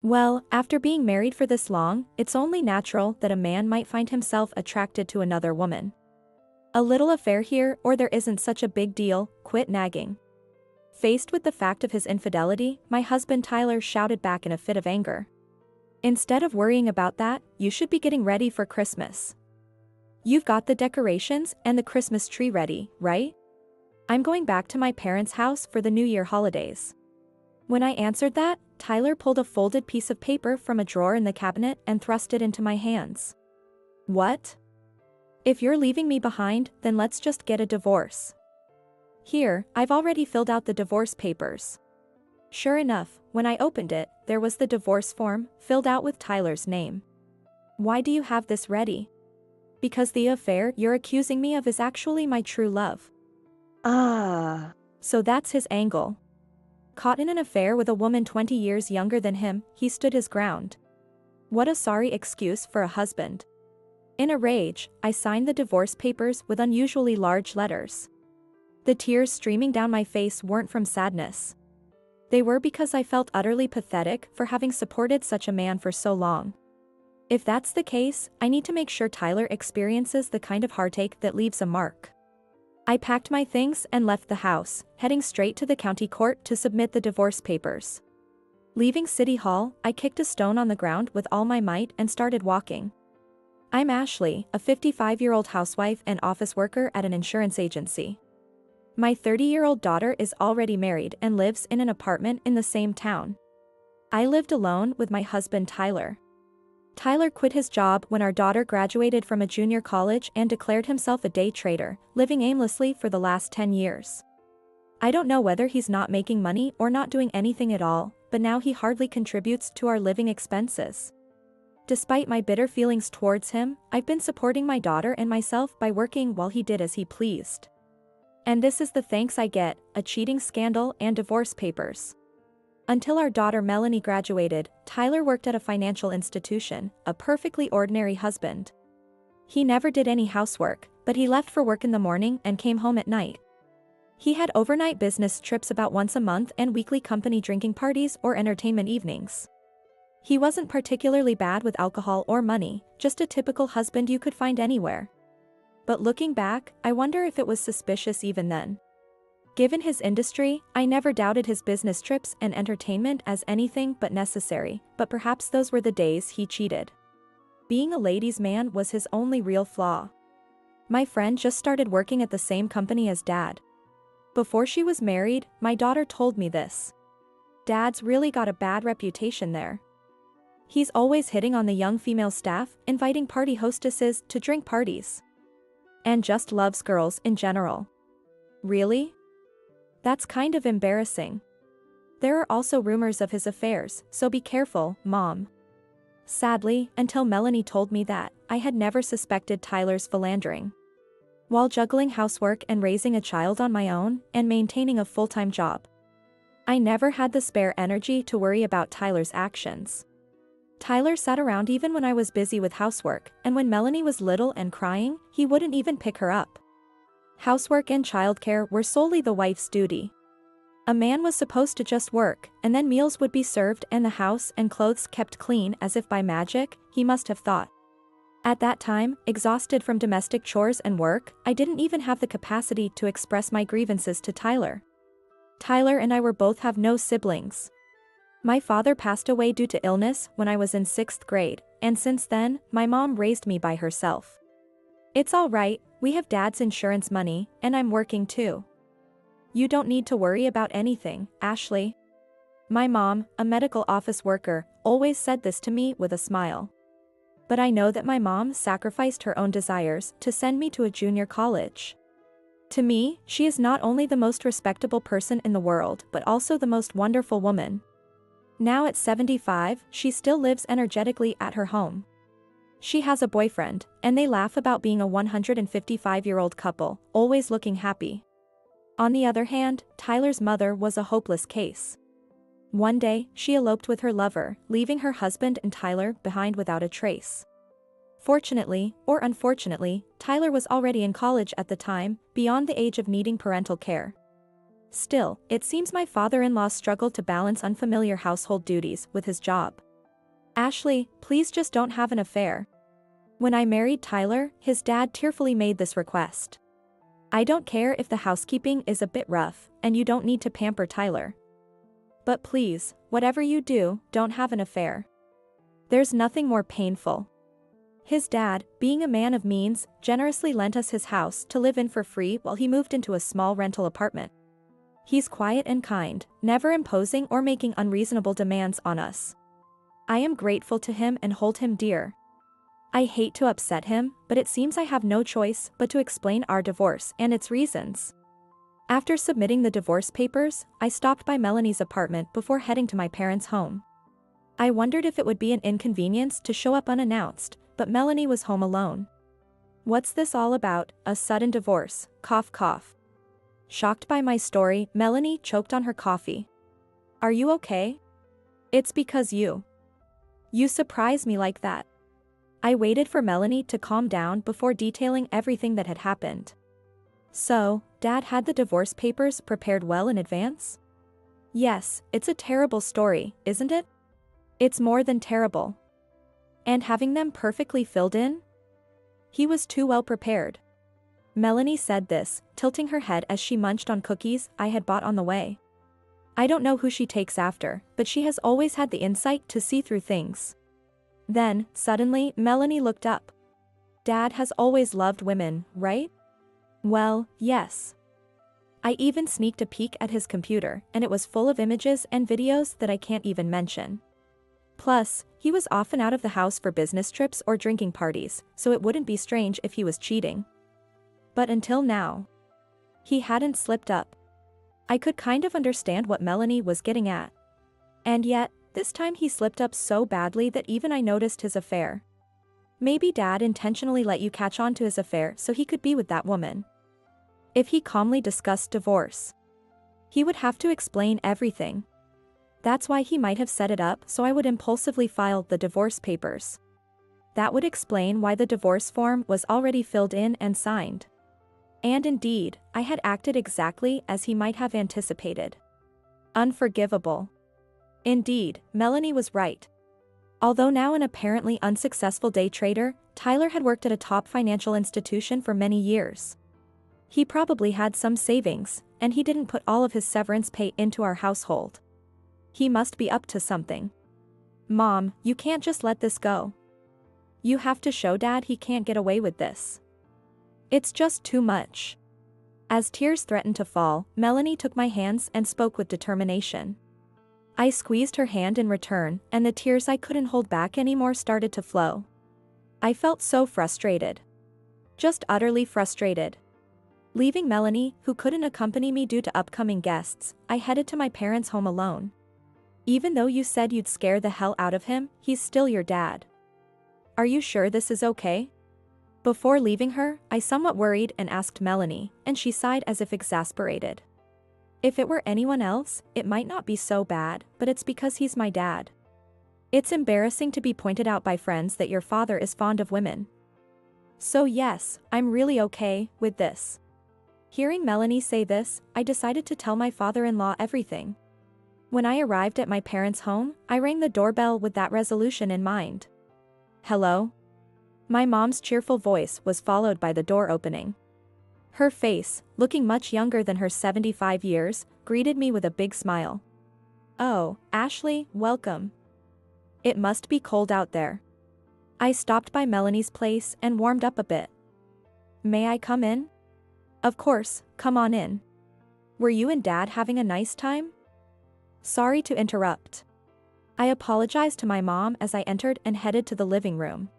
Well, after being married for this long, it's only natural that a man might find himself attracted to another woman. A little affair here or there isn't such a big deal, quit nagging. Faced with the fact of his infidelity, my husband Tyler shouted back in a fit of anger. Instead of worrying about that, you should be getting ready for Christmas. You've got the decorations and the Christmas tree ready, right? I'm going back to my parents' house for the New Year holidays. When I answered that, Tyler pulled a folded piece of paper from a drawer in the cabinet and thrust it into my hands. What? If you're leaving me behind, then let's just get a divorce. Here, I've already filled out the divorce papers. Sure enough, when I opened it, there was the divorce form, filled out with Tyler's name. Why do you have this ready? Because the affair you're accusing me of is actually my true love. Ah. So that's his angle. Caught in an affair with a woman 20 years younger than him, he stood his ground. What a sorry excuse for a husband. In a rage, I signed the divorce papers with unusually large letters. The tears streaming down my face weren't from sadness. They were because I felt utterly pathetic for having supported such a man for so long. If that's the case, I need to make sure Tyler experiences the kind of heartache that leaves a mark. I packed my things and left the house, heading straight to the county court to submit the divorce papers. Leaving City Hall, I kicked a stone on the ground with all my might and started walking. I'm Ashley, a 55-year-old housewife and office worker at an insurance agency. My 30-year-old daughter is already married and lives in an apartment in the same town. I lived alone with my husband Tyler. Tyler quit his job when our daughter graduated from a junior college and declared himself a day trader, living aimlessly for the last 10 years. I don't know whether he's not making money or not doing anything at all, but now he hardly contributes to our living expenses. Despite my bitter feelings towards him, I've been supporting my daughter and myself by working while he did as he pleased. And this is the thanks I get, a cheating scandal and divorce papers. Until our daughter Melanie graduated, Tyler worked at a financial institution, a perfectly ordinary husband. He never did any housework, but he left for work in the morning and came home at night. He had overnight business trips about once a month and weekly company drinking parties or entertainment evenings. He wasn't particularly bad with alcohol or money, just a typical husband you could find anywhere. But looking back, I wonder if it was suspicious even then. Given his industry, I never doubted his business trips and entertainment as anything but necessary, but perhaps those were the days he cheated. Being a ladies' man was his only real flaw. My friend just started working at the same company as Dad. Before she was married, my daughter told me this. Dad's really got a bad reputation there. He's always hitting on the young female staff, inviting party hostesses to drink parties. And just loves girls in general. Really? That's kind of embarrassing. There are also rumors of his affairs, so be careful, Mom. Sadly, until Melanie told me that, I had never suspected Tyler's philandering. While juggling housework and raising a child on my own, and maintaining a full-time job, I never had the spare energy to worry about Tyler's actions. Tyler sat around even when I was busy with housework, and when Melanie was little and crying, he wouldn't even pick her up. Housework and childcare were solely the wife's duty. A man was supposed to just work, and then meals would be served and the house and clothes kept clean as if by magic, he must have thought. At that time, exhausted from domestic chores and work, I didn't even have the capacity to express my grievances to Tyler. Tyler and I were both have no siblings. My father passed away due to illness when I was in 6th grade, and since then, my mom raised me by herself. It's all right, we have Dad's insurance money, and I'm working too. You don't need to worry about anything, Ashley. My mom, a medical office worker, always said this to me with a smile. But I know that my mom sacrificed her own desires to send me to a junior college. To me, she is not only the most respectable person in the world but also the most wonderful woman. Now at 75, she still lives energetically at her home. She has a boyfriend, and they laugh about being a 155-year-old couple, always looking happy. On the other hand, Tyler's mother was a hopeless case. One day, she eloped with her lover, leaving her husband and Tyler behind without a trace. Fortunately, or unfortunately, Tyler was already in college at the time, beyond the age of needing parental care. Still, it seems my father-in-law struggled to balance unfamiliar household duties with his job. Ashley, please just don't have an affair. When I married Tyler, his dad tearfully made this request. I don't care if the housekeeping is a bit rough, and you don't need to pamper Tyler. But please, whatever you do, don't have an affair. There's nothing more painful. His dad, being a man of means, generously lent us his house to live in for free while he moved into a small rental apartment. He's quiet and kind, never imposing or making unreasonable demands on us. I am grateful to him and hold him dear. I hate to upset him, but it seems I have no choice but to explain our divorce and its reasons. After submitting the divorce papers, I stopped by Melanie's apartment before heading to my parents' home. I wondered if it would be an inconvenience to show up unannounced, but Melanie was home alone. What's this all about, a sudden divorce, cough cough. Shocked by my story, Melanie choked on her coffee. Are you okay? It's because you surprise me like that. I waited for Melanie to calm down before detailing everything that had happened. So, Dad had the divorce papers prepared well in advance? Yes, it's a terrible story, isn't it? It's more than terrible. And having them perfectly filled in? He was too well prepared. Melanie said this, tilting her head as she munched on cookies I had bought on the way. I don't know who she takes after, but she has always had the insight to see through things. Then, suddenly, Melanie looked up. Dad has always loved women, right? Well, yes. I even sneaked a peek at his computer, and it was full of images and videos that I can't even mention. Plus, he was often out of the house for business trips or drinking parties, so it wouldn't be strange if he was cheating. But until now, he hadn't slipped up. I could kind of understand what Melanie was getting at. And yet, this time he slipped up so badly that even I noticed his affair. Maybe Dad intentionally let you catch on to his affair so he could be with that woman. If he calmly discussed divorce, he would have to explain everything. That's why he might have set it up so I would impulsively file the divorce papers. That would explain why the divorce form was already filled in and signed. And indeed, I had acted exactly as he might have anticipated. Unforgivable. Indeed, Melanie was right. Although now an apparently unsuccessful day trader, Tyler had worked at a top financial institution for many years. He probably had some savings, and he didn't put all of his severance pay into our household. He must be up to something. Mom, you can't just let this go. You have to show Dad he can't get away with this. It's just too much. As tears threatened to fall, Melanie took my hands and spoke with determination. I squeezed her hand in return, and the tears I couldn't hold back anymore started to flow. I felt so frustrated. Just utterly frustrated. Leaving Melanie, who couldn't accompany me due to upcoming guests, I headed to my parents' home alone. Even though you said you'd scare the hell out of him, he's still your dad. Are you sure this is okay? Before leaving her, I somewhat worried and asked Melanie, and she sighed as if exasperated. If it were anyone else, it might not be so bad, but it's because he's my dad. It's embarrassing to be pointed out by friends that your father is fond of women. So yes, I'm really okay with this. Hearing Melanie say this, I decided to tell my father-in-law everything. When I arrived at my parents' home, I rang the doorbell with that resolution in mind. Hello? My mom's cheerful voice was followed by the door opening. Her face, looking much younger than her 75 years, greeted me with a big smile. Oh, Ashley, welcome. It must be cold out there. I stopped by Melanie's place and warmed up a bit. May I come in? Of course, come on in. Were you and Dad having a nice time? Sorry to interrupt. I apologized to my mom as I entered and headed to the living room.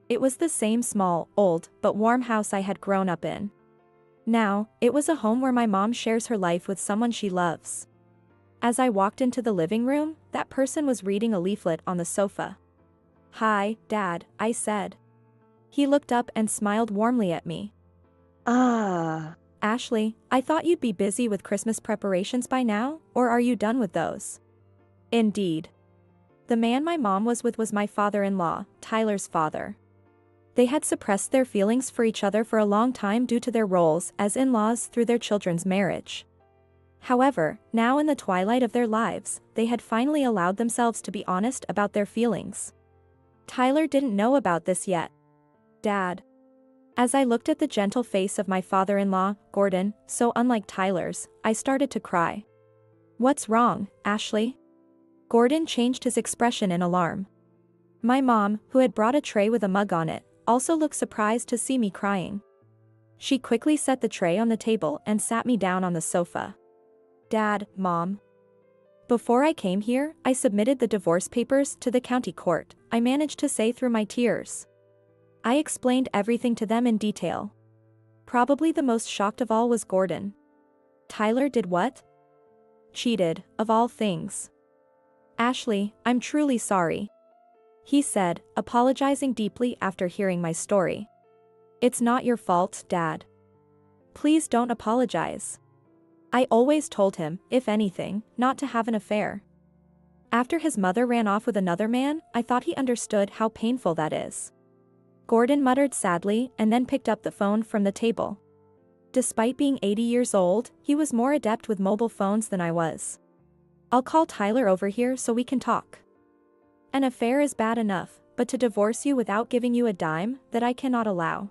It was the same small, old, but warm house I had grown up in. Now, it was a home where my mom shares her life with someone she loves. As I walked into the living room, that person was reading a leaflet on the sofa. Hi, Dad, I said. He looked up and smiled warmly at me. Ah. Ashley, I thought you'd be busy with Christmas preparations by now, or are you done with those? Indeed. The man my mom was with was my father-in-law, Tyler's father. They had suppressed their feelings for each other for a long time due to their roles as in-laws through their children's marriage. However, now in the twilight of their lives, they had finally allowed themselves to be honest about their feelings. Tyler didn't know about this yet. Dad. As I looked at the gentle face of my father-in-law, Gordon, so unlike Tyler's, I started to cry. "What's wrong, Ashley?" Gordon changed his expression in alarm. My mom, who had brought a tray with a mug on it, also looked surprised to see me crying. She quickly set the tray on the table and sat me down on the sofa. "Dad, Mom. Before I came here, I submitted the divorce papers to the county court," I managed to say through my tears. I explained everything to them in detail. Probably the most shocked of all was Gordon. "Tyler did what?" "Cheated, of all things." "Ashley, I'm truly sorry," he said, apologizing deeply after hearing my story. "It's not your fault, Dad. Please don't apologize. I always told him, if anything, not to have an affair. After his mother ran off with another man, I thought he understood how painful that is." Gordon muttered sadly and then picked up the phone from the table. Despite being 80 years old, he was more adept with mobile phones than I was. "I'll call Tyler over here so we can talk. An affair is bad enough, but to divorce you without giving you a dime, that I cannot allow."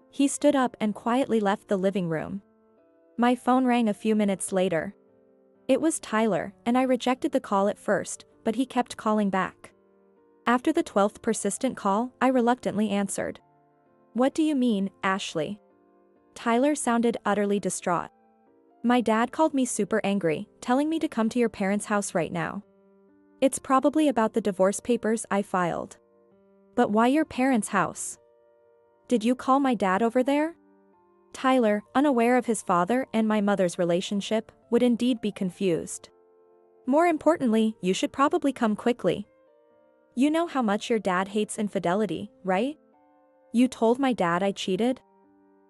He stood up and quietly left the living room. My phone rang a few minutes later. It was Tyler, and I rejected the call at first, but he kept calling back. After the 12th persistent call, I reluctantly answered. "What do you mean, Ashley?" Tyler sounded utterly distraught. "My dad called me super angry, telling me to come to your parents' house right now. It's probably about the divorce papers I filed." "But why your parents' house? Did you call my dad over there?" Tyler, unaware of his father and my mother's relationship, would indeed be confused. "More importantly, you should probably come quickly. You know how much your dad hates infidelity, right? You told my dad I cheated?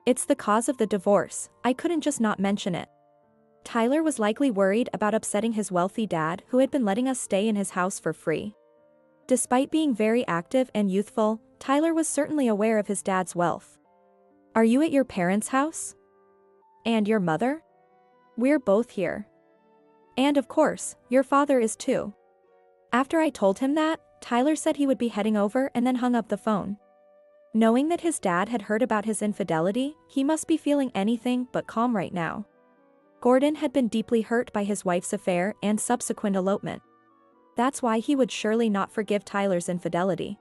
It's the cause of the divorce, I couldn't just not mention it." Tyler was likely worried about upsetting his wealthy dad who had been letting us stay in his house for free. Despite being very active and youthful, Tyler was certainly aware of his dad's wealth. "Are you at your parents' house? And your mother?" "We're both here. And of course, your father is too." After I told him that, Tyler said he would be heading over and then hung up the phone. Knowing that his dad had heard about his infidelity, he must be feeling anything but calm right now. Gordon had been deeply hurt by his wife's affair and subsequent elopement. That's why he would surely not forgive Tyler's infidelity.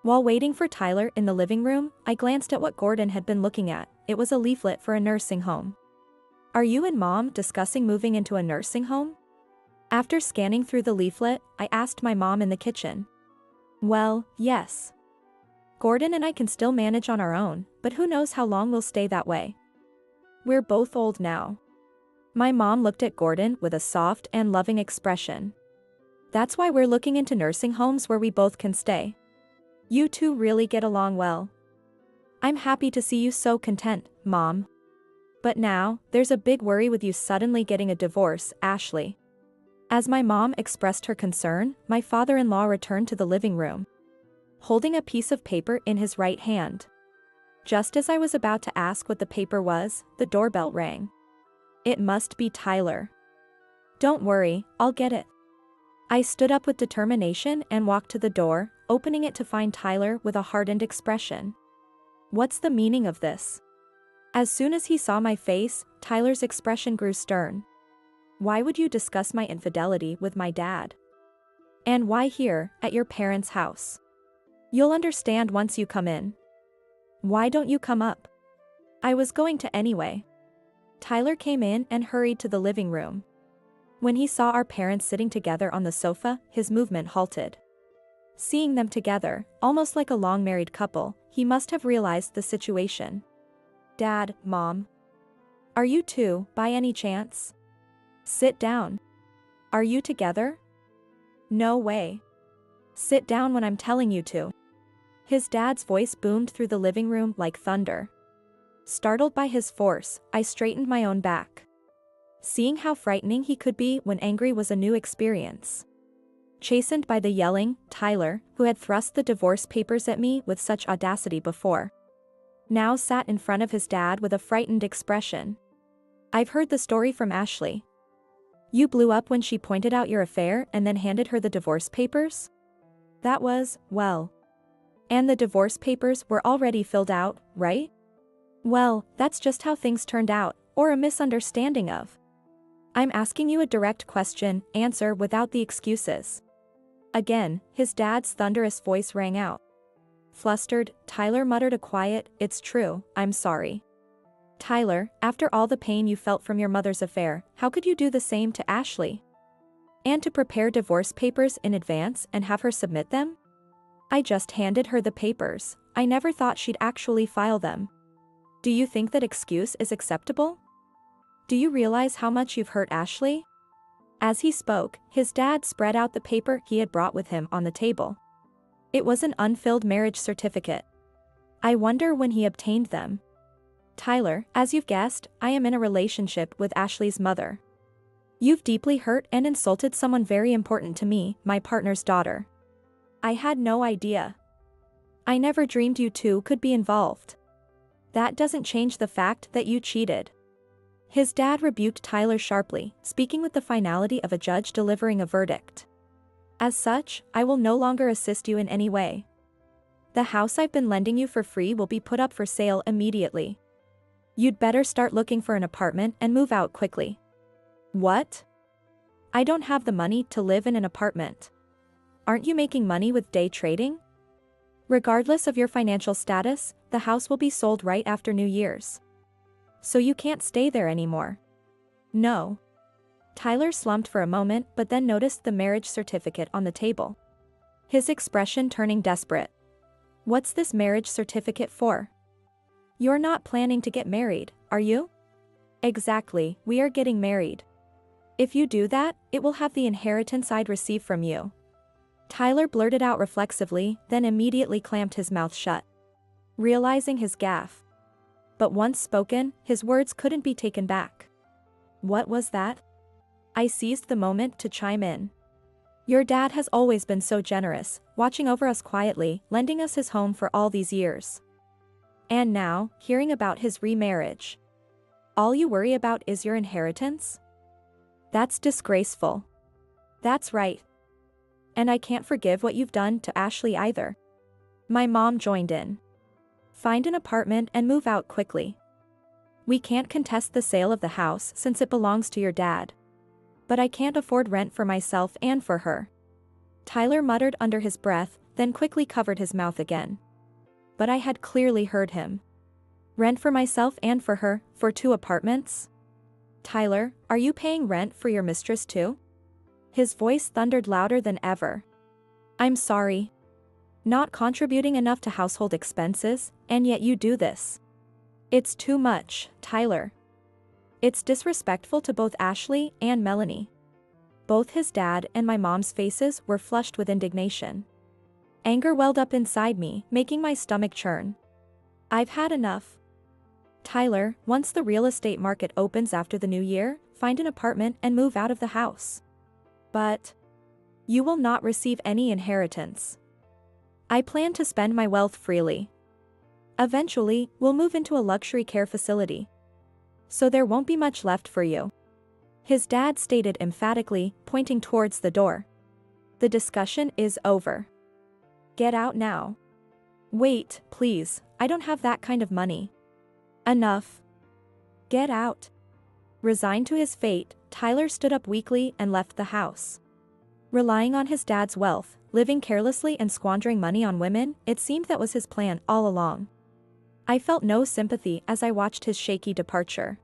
While waiting for Tyler in the living room, I glanced at what Gordon had been looking at. It was a leaflet for a nursing home. "Are you and Mom discussing moving into a nursing home?" After scanning through the leaflet, I asked my mom in the kitchen. "Well, yes. Gordon and I can still manage on our own, but who knows how long we'll stay that way. We're both old now." My mom looked at Gordon with a soft and loving expression. "That's why we're looking into nursing homes where we both can stay. You two really get along well. I'm happy to see you so content, Mom. But now, there's a big worry with you suddenly getting a divorce, Ashley." As my mom expressed her concern, my father-in-law returned to the living room, holding a piece of paper in his right hand. Just as I was about to ask what the paper was, the doorbell rang. It must be Tyler. "Don't worry, I'll get it." I stood up with determination and walked to the door, opening it to find Tyler with a hardened expression. "What's the meaning of this?" As soon as he saw my face, Tyler's expression grew stern. "Why would you discuss my infidelity with my dad? And why here, at your parents' house? You'll understand once you come in. Why don't you come up?" I was going to anyway. Tyler came in and hurried to the living room. When he saw our parents sitting together on the sofa, his movement halted. Seeing them together, almost like a long-married couple, he must have realized the situation. "Dad, Mom. Are you two, by any chance? Sit down. Are you together? No way. Sit down when I'm telling you to." His dad's voice boomed through the living room like thunder. Startled by his force, I straightened my own back. Seeing how frightening he could be when angry was a new experience. Chastened by the yelling, Tyler, who had thrust the divorce papers at me with such audacity before, now sat in front of his dad with a frightened expression. "I've heard the story from Ashley. You blew up when she pointed out your affair and then handed her the divorce papers? That was, well. And the divorce papers were already filled out, right? Well, that's just how things turned out, or a misunderstanding of. I'm asking you a direct question, answer without the excuses. Again, his dad's thunderous voice rang out. Flustered, Tyler muttered a quiet, "It's true, I'm sorry." Tyler, after all the pain you felt from your mother's affair, how could you do the same to Ashley? And to prepare divorce papers in advance and have her submit them? I just handed her the papers, I never thought she'd actually file them. Do you think that excuse is acceptable? Do you realize how much you've hurt Ashley? As he spoke, his dad spread out the paper he had brought with him on the table. It was an unfilled marriage certificate. I wonder when he obtained them. Tyler, as you've guessed, I am in a relationship with Ashley's mother. You've deeply hurt and insulted someone very important to me, my partner's daughter. I had no idea. I never dreamed you two could be involved. That doesn't change the fact that you cheated. His dad rebuked Tyler sharply, speaking with the finality of a judge delivering a verdict. As such, I will no longer assist you in any way. The house I've been lending you for free will be put up for sale immediately. You'd better start looking for an apartment and move out quickly. What? I don't have the money to live in an apartment. Aren't you making money with day trading? Regardless of your financial status, the house will be sold right after New Year's. So you can't stay there anymore. No. Tyler slumped for a moment but then noticed the marriage certificate on the table. His expression turning desperate. What's this marriage certificate for? You're not planning to get married, are you? Exactly, we are getting married. If you do that, it will have the inheritance I'd receive from you. Tyler blurted out reflexively, then immediately clamped his mouth shut, realizing his gaffe. But once spoken, his words couldn't be taken back. What was that? I seized the moment to chime in. Your dad has always been so generous, watching over us quietly, lending us his home for all these years. And now, hearing about his remarriage. All you worry about is your inheritance? That's disgraceful. That's right. And I can't forgive what you've done to Ashley either. My mom joined in. Find an apartment and move out quickly. We can't contest the sale of the house since it belongs to your dad. But I can't afford rent for myself and for her. Tyler muttered under his breath, then quickly covered his mouth again. But I had clearly heard him. Rent for myself and for her, for 2 apartments? Tyler, are you paying rent for your mistress too? His voice thundered louder than ever. I'm sorry. Not contributing enough to household expenses, and yet you do this. It's too much, Tyler. It's disrespectful to both Ashley and Melanie. Both his dad and my mom's faces were flushed with indignation. Anger welled up inside me, making my stomach churn. I've had enough. Tyler, once the real estate market opens after the new year, find an apartment and move out of the house. But you will not receive any inheritance. I plan to spend my wealth freely. Eventually, we'll move into a luxury care facility. So there won't be much left for you. His dad stated emphatically, pointing towards the door. The discussion is over. Get out now. Wait, please, I don't have that kind of money. Enough. Get out. Resigned to his fate, Tyler stood up weakly and left the house. Relying on his dad's wealth, living carelessly and squandering money on women, it seemed that was his plan all along. I felt no sympathy as I watched his shaky departure.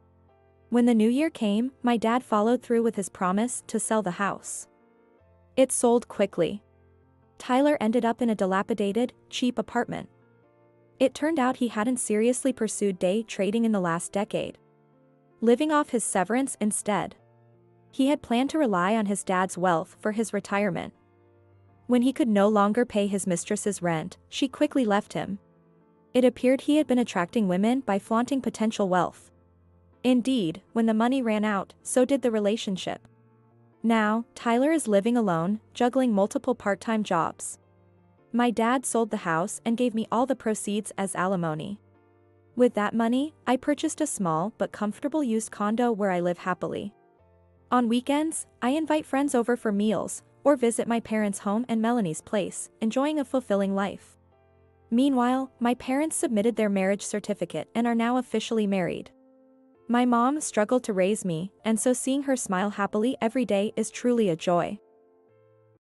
When the new year came, my dad followed through with his promise to sell the house. It sold quickly. Tyler ended up in a dilapidated, cheap apartment. It turned out he hadn't seriously pursued day trading in the last decade. Living off his severance instead. He had planned to rely on his dad's wealth for his retirement. When he could no longer pay his mistress's rent, she quickly left him. It appeared he had been attracting women by flaunting potential wealth. Indeed, when the money ran out, so did the relationship. Now, Tyler is living alone, juggling multiple part-time jobs. My dad sold the house and gave me all the proceeds as alimony. With that money, I purchased a small but comfortable used condo where I live happily. On weekends, I invite friends over for meals, or visit my parents' home and Melanie's place, enjoying a fulfilling life. Meanwhile, my parents submitted their marriage certificate and are now officially married. My mom struggled to raise me, and so seeing her smile happily every day is truly a joy.